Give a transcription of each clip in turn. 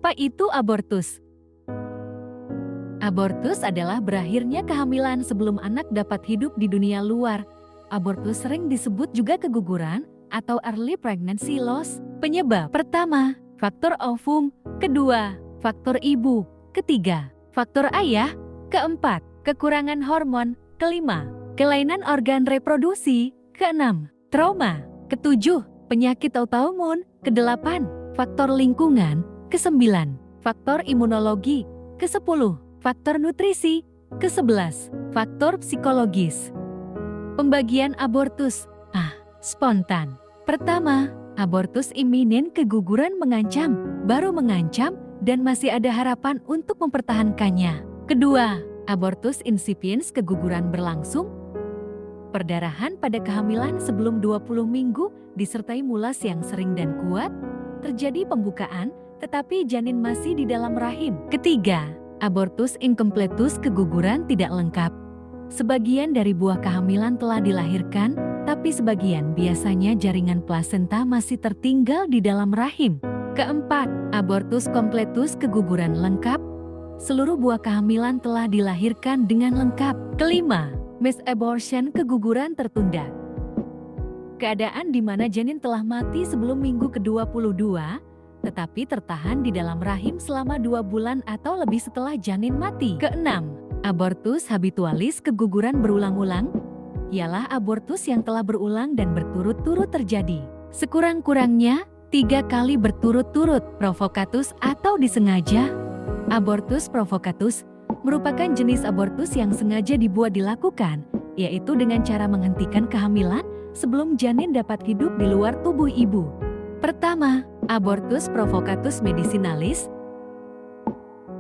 Apa itu abortus? Abortus adalah berakhirnya kehamilan sebelum anak dapat hidup di dunia luar. Abortus sering disebut juga keguguran atau early pregnancy loss. Penyebab pertama, faktor ovum. Kedua, faktor ibu. Ketiga, faktor ayah. Keempat, kekurangan hormon. Kelima, kelainan organ reproduksi. Keenam, trauma. Ketujuh, penyakit autoimun. Kedelapan, faktor lingkungan. Kesembilan, faktor imunologi. Kesepuluh, faktor nutrisi. Kesebelas, faktor psikologis. Pembagian abortus. Spontan. Pertama, abortus iminen, keguguran mengancam, baru mengancam, dan masih ada harapan untuk mempertahankannya. Kedua, abortus incipiens, keguguran berlangsung, perdarahan pada kehamilan sebelum 20 minggu, disertai mulas yang sering dan kuat, terjadi pembukaan, tetapi janin masih di dalam rahim. Ketiga, abortus incompletus, keguguran tidak lengkap. Sebagian dari buah kehamilan telah dilahirkan, tapi sebagian, biasanya jaringan plasenta, masih tertinggal di dalam rahim. Keempat, abortus completus, keguguran lengkap. Seluruh buah kehamilan telah dilahirkan dengan lengkap. Kelima, misabortion, keguguran tertunda. Keadaan di mana janin telah mati sebelum minggu ke-22, tetapi tertahan di dalam rahim selama 2 bulan atau lebih setelah janin mati. Keenam, abortus habitualis, keguguran berulang-ulang, ialah abortus yang telah berulang dan berturut-turut terjadi. Sekurang-kurangnya 3 kali berturut-turut, provokatus atau disengaja. Abortus provokatus merupakan jenis abortus yang sengaja dibuat dilakukan, yaitu dengan cara menghentikan kehamilan sebelum janin dapat hidup di luar tubuh ibu. Pertama, abortus provokatus medicinalis.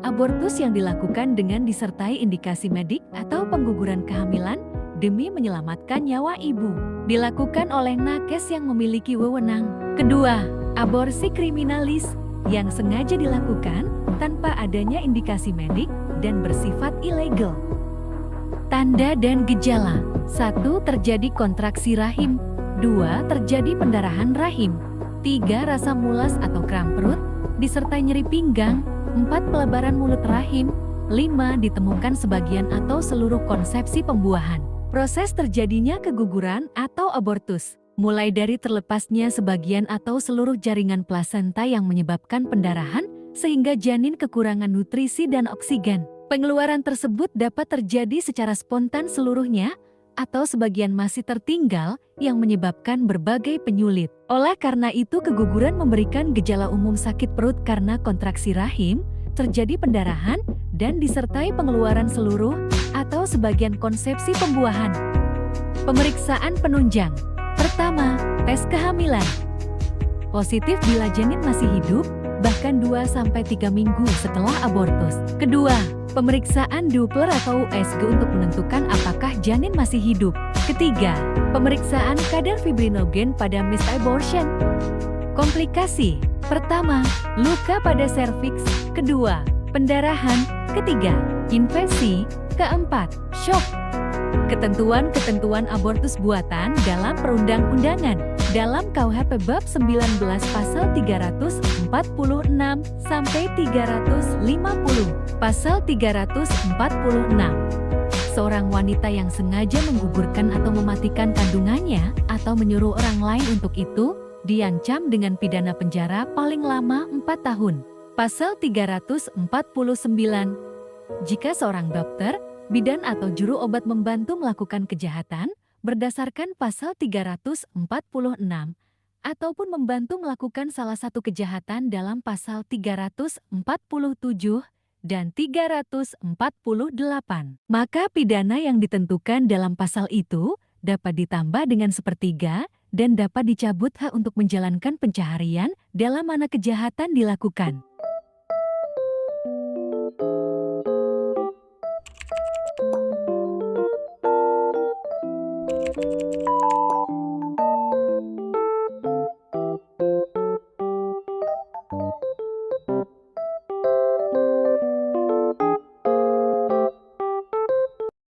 Abortus yang dilakukan dengan disertai indikasi medik atau pengguguran kehamilan demi menyelamatkan nyawa ibu. Dilakukan oleh nakes yang memiliki wewenang. Kedua, aborsi kriminalis yang sengaja dilakukan tanpa adanya indikasi medik dan bersifat ilegal. Tanda dan gejala. 1. Terjadi kontraksi rahim. 2. Terjadi pendarahan rahim. 3. Rasa mulas atau kram perut, disertai nyeri pinggang. 4. Pelebaran mulut rahim. 5. Ditemukan sebagian atau seluruh konsepsi pembuahan. Proses terjadinya keguguran atau abortus, mulai dari terlepasnya sebagian atau seluruh jaringan plasenta yang menyebabkan pendarahan, sehingga janin kekurangan nutrisi dan oksigen. Pengeluaran tersebut dapat terjadi secara spontan seluruhnya, atau sebagian masih tertinggal yang menyebabkan berbagai penyulit. Oleh karena itu, keguguran memberikan gejala umum sakit perut karena kontraksi rahim, terjadi pendarahan, dan disertai pengeluaran seluruh atau sebagian konsepsi pembuahan. Pemeriksaan penunjang. Pertama, tes kehamilan. Positif bila janin masih hidup, bahkan 2-3 minggu setelah abortus. Kedua, pemeriksaan Doppler atau USG untuk menentukan apakah janin masih hidup. Ketiga, pemeriksaan kadar fibrinogen pada misabortion. Komplikasi. Pertama, luka pada serviks. Kedua, pendarahan. Ketiga, infeksi. Keempat, shock. Ketentuan-ketentuan abortus buatan dalam perundang-undangan. Dalam KUHP Bab 19 Pasal 346 sampai 350. Pasal 346. Seorang wanita yang sengaja menggugurkan atau mematikan kandungannya atau menyuruh orang lain untuk itu, diancam dengan pidana penjara paling lama 4 tahun. Pasal 349. Jika seorang dokter, bidan atau juru obat membantu melakukan kejahatan berdasarkan pasal 346 ataupun membantu melakukan salah satu kejahatan dalam pasal 347 dan 348, maka pidana yang ditentukan dalam pasal itu dapat ditambah dengan sepertiga dan dapat dicabut hak untuk menjalankan pencaharian dalam mana kejahatan dilakukan.